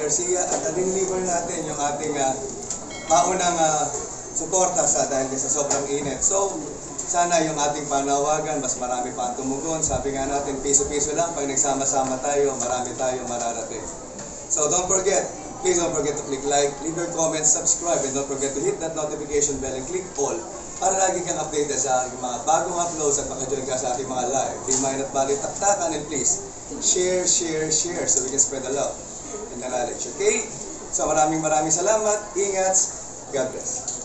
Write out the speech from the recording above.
Garcia at deliver natin yung ating maunang suporta dahil sa sobrang init. So, sana yung ating panawagan, mas marami pa ang tumugon. Sabi nga natin, piso-piso lang. Pag nagsama-sama tayo, marami tayong mararating. So, please don't forget to click like, leave your comments, subscribe, and don't forget to hit that notification bell and click all para lagi kang updated sa mga bagong uploads at makajoin ka sa ating mga live. Remind at balitaktakan, and please, share so we can spread the love and the knowledge. Okay? So, maraming salamat. Ingat. God bless.